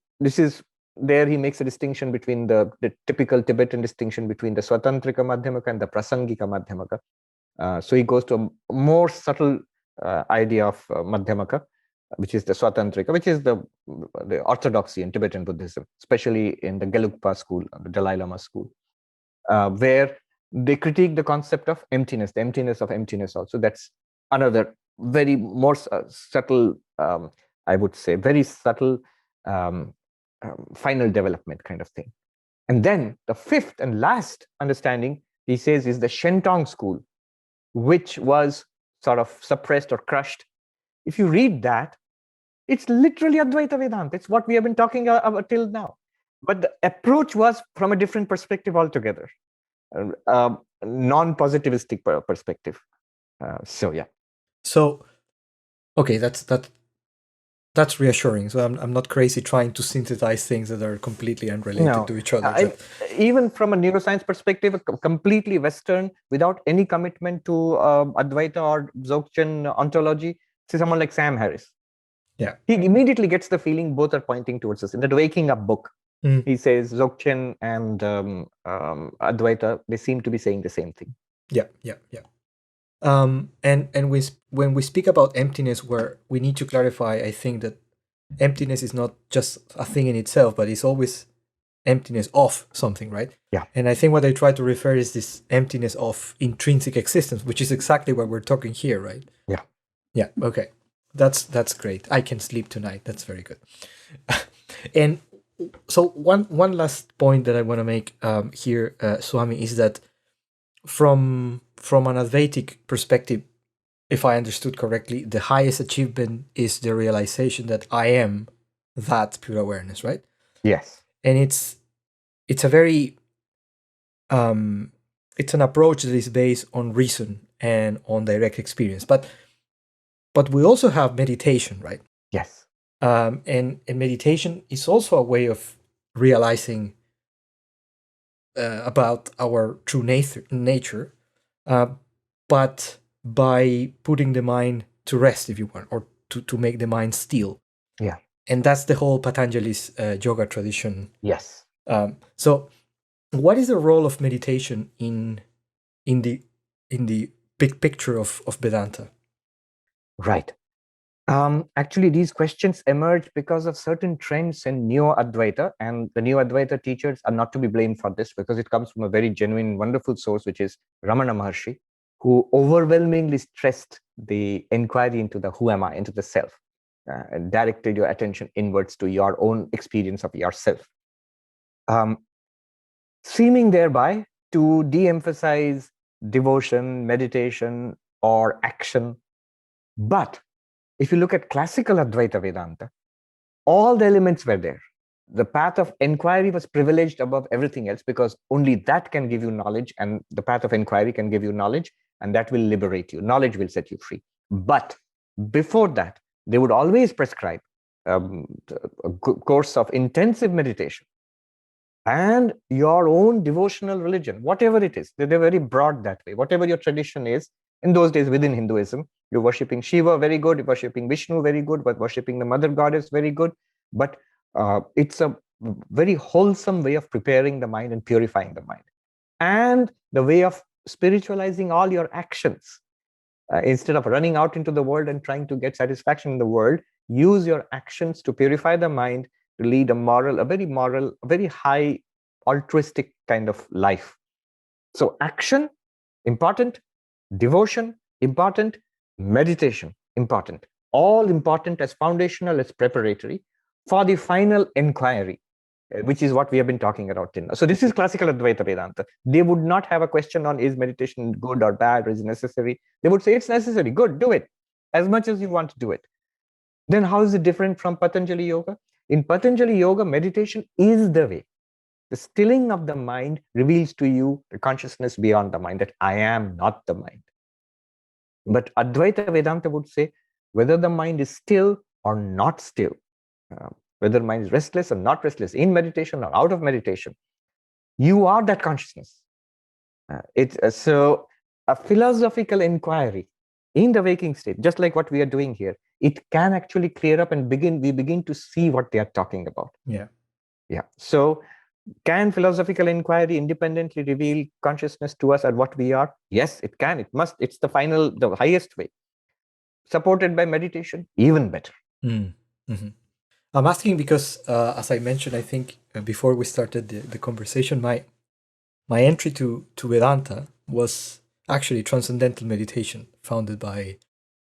there he makes a distinction between the typical Tibetan distinction between the Swatantrika Madhyamaka and the Prasangika Madhyamaka. So he goes to a more subtle idea of Madhyamaka, which is the Swatantrika, which is the orthodoxy in Tibetan Buddhism, especially in the Gelugpa school, the Dalai Lama school, where they critique the concept of emptiness, the emptiness of emptiness also. That's another very more subtle, I would say, very subtle final development kind of thing. And then the fifth and last understanding, he says, is the Shentong school, which was sort of suppressed or crushed. If you read that, it's literally Advaita Vedanta. It's what we have been talking about till now. But the approach was from a different perspective altogether, non-positivistic perspective. So yeah. So, okay, that's reassuring. So I'm not crazy trying to synthesize things that are completely unrelated to each other. Even from a neuroscience perspective, completely Western, without any commitment to Advaita or Dzogchen ontology, say someone like Sam Harris. Yeah. He immediately gets the feeling both are pointing towards us. In that Waking Up book, he says Dzogchen and Advaita, they seem to be saying the same thing. Yeah. And when we speak about emptiness, where we need to clarify, I think that emptiness is not just a thing in itself, but it's always emptiness of something, right? Yeah. And I think what I try to refer is this emptiness of intrinsic existence, which is exactly what we're talking here, right? Yeah. Yeah. Okay. That's great. I can sleep tonight. That's very good. And so one last point that I want to make here, Swami, is that from an Advaitic perspective, if I understood correctly, the highest achievement is the realization that I am that pure awareness, right? Yes. And it's a very it's an approach that is based on reason and on direct experience. But we also have meditation, right? Yes. And meditation is also a way of realizing about our true nature, but by putting the mind to rest, if you want, or to make the mind still. Yeah. And that's the whole Patanjali's yoga tradition. Yes. So what is the role of meditation in the big picture of Vedanta? Right. Actually, these questions emerge because of certain trends in Neo-Advaita, and the Neo-Advaita teachers are not to be blamed for this, because it comes from a very genuine, wonderful source, which is Ramana Maharshi, who overwhelmingly stressed the inquiry into the who am I, into the self, and directed your attention inwards to your own experience of yourself, seeming thereby to de-emphasize devotion, meditation, or action. But if you look at classical Advaita Vedanta, all the elements were there. The path of inquiry was privileged above everything else because only that can give you knowledge, and the path of inquiry can give you knowledge, and that will liberate you. Knowledge will set you free. But before that, they would always prescribe a course of intensive meditation and your own devotional religion, whatever it is. They're very broad that way. Whatever your tradition is, in those days within Hinduism, you're worshipping Shiva, very good. You're worshipping Vishnu, very good. But worshipping the mother goddess, very good. But it's a very wholesome way of preparing the mind and purifying the mind. And the way of spiritualizing all your actions. Instead of running out into the world and trying to get satisfaction in the world, use your actions to purify the mind, to lead a very high altruistic kind of life. So action, important. Devotion, important. Meditation, important. All important as foundational, as preparatory for the final inquiry, which is what we have been talking about till now. So this is classical Advaita Vedanta. They would not have a question on is meditation good or bad or is it necessary. They would say it's necessary, good, do it as much as you want to do it. Then how is it different from Patanjali Yoga? In Patanjali Yoga, meditation is the way. The stilling of the mind reveals to you the consciousness beyond the mind, that I am not the mind. But Advaita Vedanta would say whether the mind is still or not still, whether the mind is restless or not restless, in meditation or out of meditation, you are that consciousness. So a philosophical inquiry in the waking state, just like what we are doing here, it can actually clear up and we begin to see what they are talking about. Yeah. So can philosophical inquiry independently reveal consciousness to us at what we are? Yes, it can. It must. It's the highest way. Supported by meditation, even better. Mm-hmm. I'm asking because, as I mentioned, I think before we started the conversation, my entry to Vedanta was actually transcendental meditation, founded by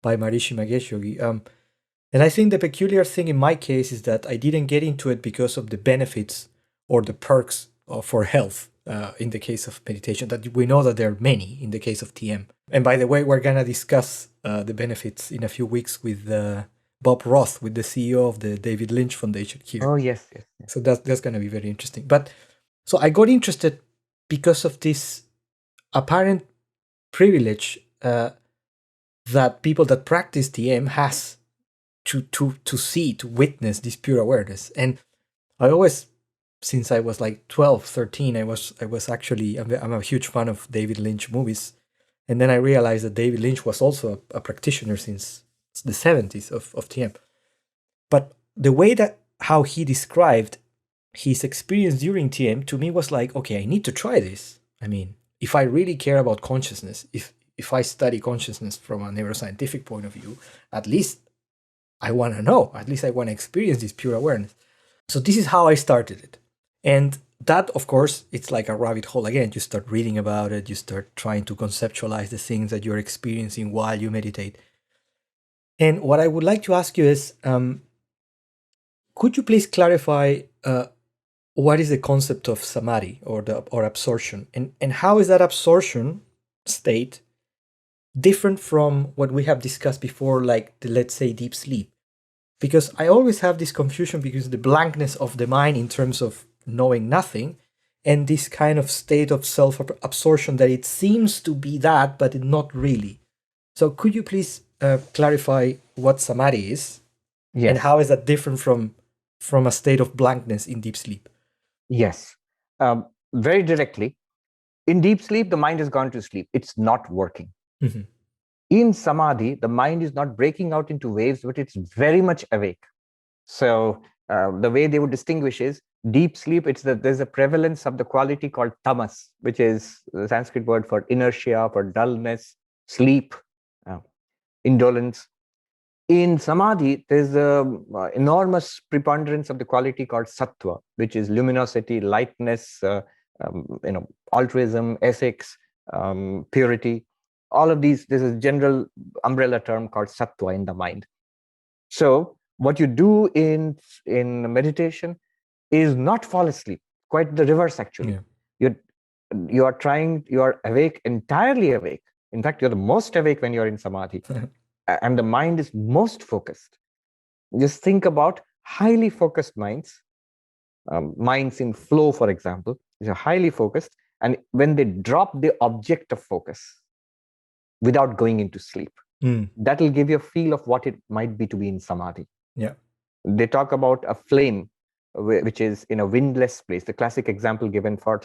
Maharishi Mahesh Yogi. And I think the peculiar thing in my case is that I didn't get into it because of the benefits or the perks for health in the case of meditation, that we know that there are many in the case of TM. And by the way, we're going to discuss the benefits in a few weeks with Bob Roth, with the CEO of the David Lynch Foundation here. Oh, yes. So that's going to be very interesting. But so I got interested because of this apparent privilege that people that practice TM has to see, to witness this pure awareness. And I always, since I was like 12, 13, I was actually, I'm a huge fan of David Lynch movies. And then I realized that David Lynch was also a practitioner since the 70s of TM. But the way that how he described his experience during TM to me was like, okay, I need to try this. I mean, if I really care about consciousness, if I study consciousness from a neuroscientific point of view, at least I want to know, at least I want to experience this pure awareness. So this is how I started it. And that, of course, it's like a rabbit hole again. You start reading about it, you start trying to conceptualize the things that you're experiencing while you meditate. And what I would like to ask you is, could you please clarify what is the concept of samadhi or absorption, and how is that absorption state different from what we have discussed before, like let's say deep sleep? Because I always have this confusion because the blankness of the mind in terms of knowing nothing, and this kind of state of self-absorption that it seems to be that, but not really. So could you please clarify what samadhi is? Yes. And how is that different from a state of blankness in deep sleep? Yes. Very directly. In deep sleep, the mind has gone to sleep. It's not working. Mm-hmm. In samadhi, the mind is not breaking out into waves, but it's very much awake. So the way they would distinguish is deep sleep, there's a prevalence of the quality called tamas, which is the Sanskrit word for inertia, for dullness, sleep, indolence. In samadhi, there's an enormous preponderance of the quality called sattva, which is luminosity, lightness, altruism, ethics, purity. All of these, there's a general umbrella term called sattva in the mind. So what you do in meditation is not fall asleep, quite the reverse actually. Yeah. You are awake, entirely awake. In fact, you're the most awake when you're in samadhi. and the mind is most focused. Just think about highly focused minds, minds in flow, for example, these are highly focused, and when they drop the object of focus without going into sleep, that will give you a feel of what it might be to be in samadhi. Yeah. They talk about a flame which is in a windless place, the classic example given for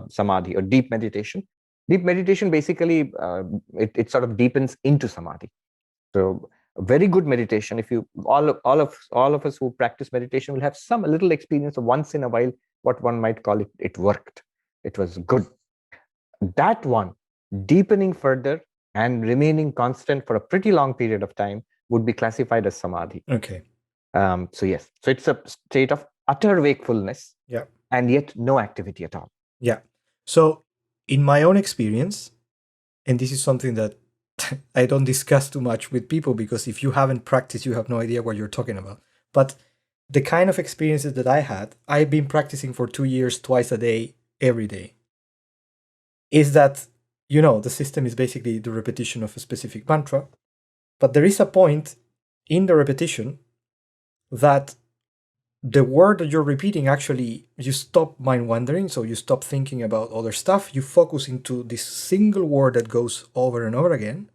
samadhi or deep meditation. Deep meditation basically it sort of deepens into samadhi. So very good meditation. If you all of us who practice meditation will have some little experience of once in a while what one might call it worked. It was good. That one, deepening further and remaining constant for a pretty long period of time, would be classified as samadhi. Okay. So yes, so it's a state of utter wakefulness, Yeah, and yet no activity at all. yeah. So in my own experience, and this is something that I don't discuss too much with people, because if you haven't practiced, you have no idea what you're talking about. But the kind of experiences that I had, I've been practicing for 2 years, twice a day, every day, is that, the system is basically the repetition of a specific mantra. But there is a point in the repetition that the word that you're repeating, actually, you stop mind wandering, so you stop thinking about other stuff, you focus into this single word that goes over and over again.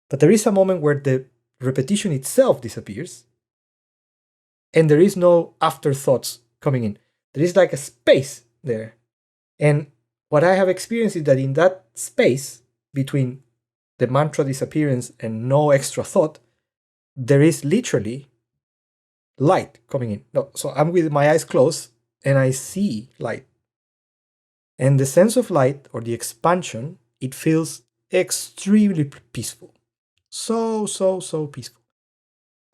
But there is a moment where the repetition itself disappears, and there is no afterthoughts coming in. There is like a space there. And what I have experienced is that in that space between the mantra disappearance and no extra thought, there is literally light coming in. No, so I'm with my eyes closed and I see light. And the sense of light, or the expansion, it feels extremely peaceful. So peaceful.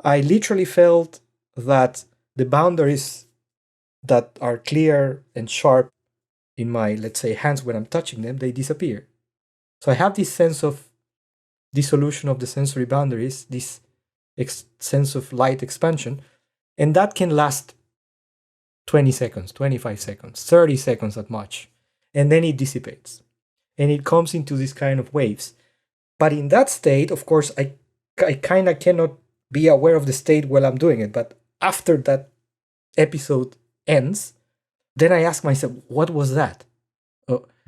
I literally felt that the boundaries that are clear and sharp in my, let's say, hands when I'm touching them, they disappear. So I have this sense of dissolution of the sensory boundaries, this sense of light expansion, and that can last 20 seconds, 25 seconds, 30 seconds at much. And then it dissipates. And it comes into this kind of waves. But in that state, of course, I kind of cannot be aware of the state while I'm doing it. But after that episode ends, then I ask myself, what was that?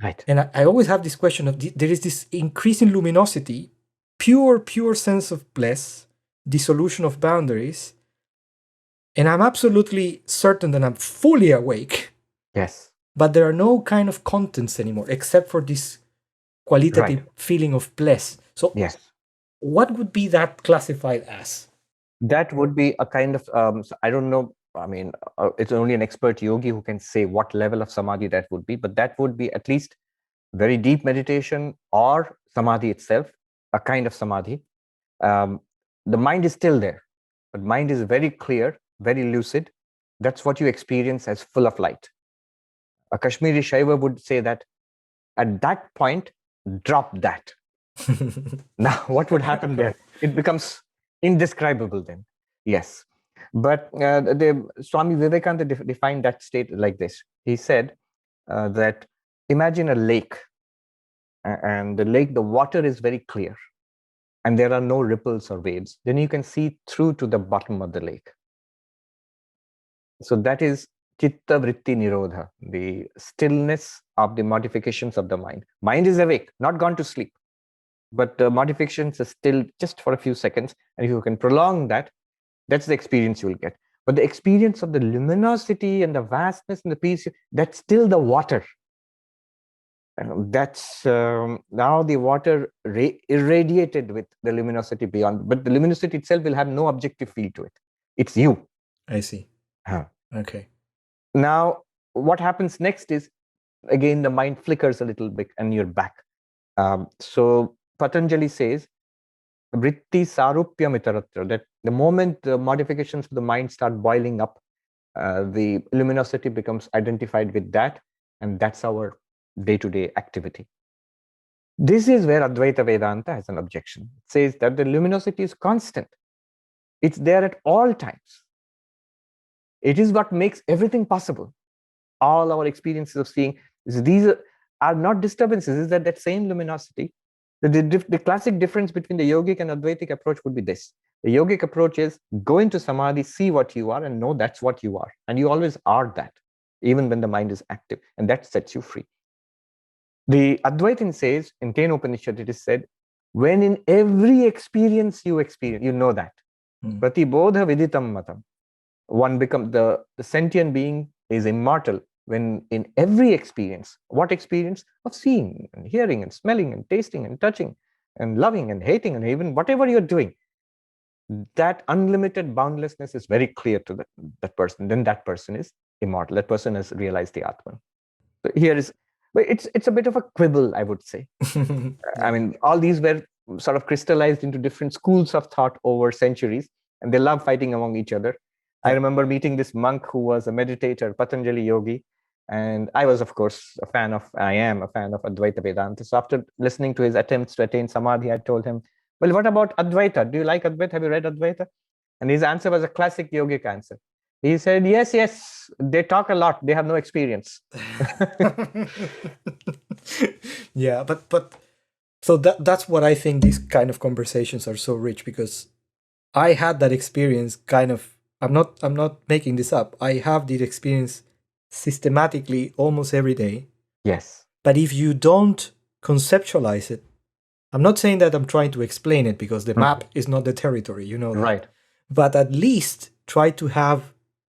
Right. And I always have this question of, there is this increasing luminosity, pure sense of bliss, dissolution of boundaries. And I'm absolutely certain that I'm fully awake. Yes. But there are no kind of contents anymore, except for this qualitative feeling of bliss. So yes, what would be that classified as? that would be a kind of so I don't know, I mean, it's only an expert yogi who can say what level of samadhi that would be, but that would be at least very deep meditation or samadhi itself, a kind of samadhi. The mind is still there, but mind is very clear, very lucid. That's what you experience as full of light. A Kashmiri Shaiva would say that at that point, drop that. Now, what would happen there? It becomes indescribable then. Yes. But the Swami Vivekananda defined that state like this. He said that imagine a lake, and the lake, the water is very clear, and there are no ripples or waves. Then you can see through to the bottom of the lake. So that is chitta vritti nirodha, the stillness of the modifications of the mind. Mind is awake, not gone to sleep, but the modifications are still just for a few seconds. And if you can prolong that, that's the experience you will get. But the experience of the luminosity and the vastness and the peace, that's still the water. That's now the water irradiated with the luminosity beyond, but the luminosity itself will have no objective field to it. It's you. I see. Huh. Okay. Now, what happens next is, again, the mind flickers a little bit and you're back. So Patanjali says, vritti sarupyam itaratra, that the moment the modifications of the mind start boiling up, the luminosity becomes identified with that, and that's our day-to-day activity. This is where Advaita Vedanta has an objection. It says that the luminosity is constant. It's there at all times. It is what makes everything possible. All our experiences of seeing, these are not disturbances. Is that same luminosity The classic difference between the yogic and Advaitic approach would be this. The yogic approach is go into Samadhi, see what you are, and know that's what you are. And you always are that, even when the mind is active. And that sets you free. The Advaitin says, in Ten Upanishad, it is said, when in every experience, you know that. Pratibodha viditam matam. One becomes the sentient being is immortal when in every experience. What experience? Of seeing and hearing and smelling and tasting and touching and loving and hating and even whatever you're doing, that unlimited boundlessness is very clear to that person. Then that person is immortal. That person has realized the Atman. So here is, but it's a bit of a quibble, I would say. I mean, all these were sort of crystallized into different schools of thought over centuries, and they love fighting among each other. I remember meeting this monk who was a meditator, Patanjali yogi, and I was, of course, I am a fan of Advaita Vedanta. So after listening to his attempts to attain Samadhi, I told him, well, what about Advaita? Do you like Advaita? Have you read Advaita? And his answer was a classic yogic answer. He said, yes, they talk a lot. They have no experience. Yeah, but so that's what I think these kind of conversations are so rich, because I had that experience kind of, I'm not making this up. I have this experience systematically almost every day. Yes. But if you don't conceptualize it, I'm not saying that I'm trying to explain it, because the map is not the territory, you know that. Right. But at least try to have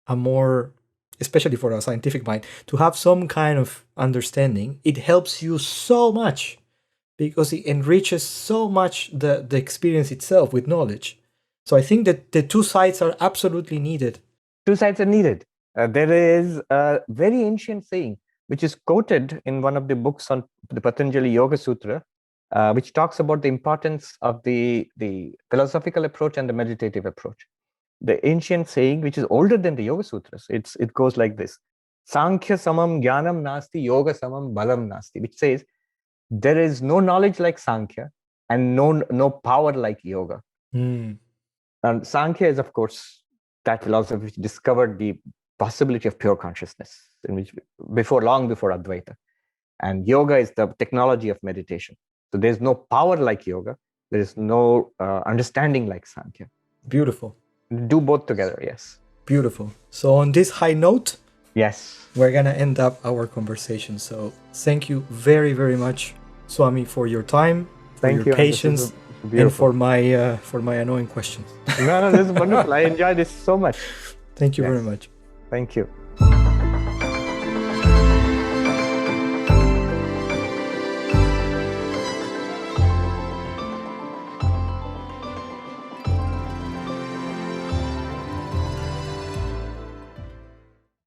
a more, especially for a scientific mind, to have some kind of understanding. It helps you so much, because it enriches so much the experience itself with knowledge. So I think that the two sides are absolutely needed. Two sides are needed. There is a very ancient saying, which is quoted in one of the books on the Patanjali Yoga Sutra, which talks about the importance of the philosophical approach and the meditative approach. The ancient saying, which is older than the Yoga Sutras, it goes like this: Sankhya samam jnanam nasti, yoga samam balam nasti, which says there is no knowledge like Sankhya and no power like yoga. And Sankhya is, of course, that philosophy which discovered the possibility of pure consciousness, in which long before Advaita. And yoga is the technology of meditation. So there's no power like yoga. There is no understanding like Sankhya. Beautiful. Do both together, yes. Beautiful. So on this high note, yes, we're gonna end up our conversation. So thank you very, very much, Swami, for your time, for your patience, and for my annoying questions. No, this is wonderful. I enjoy this so much. Thank you very much. Thank you.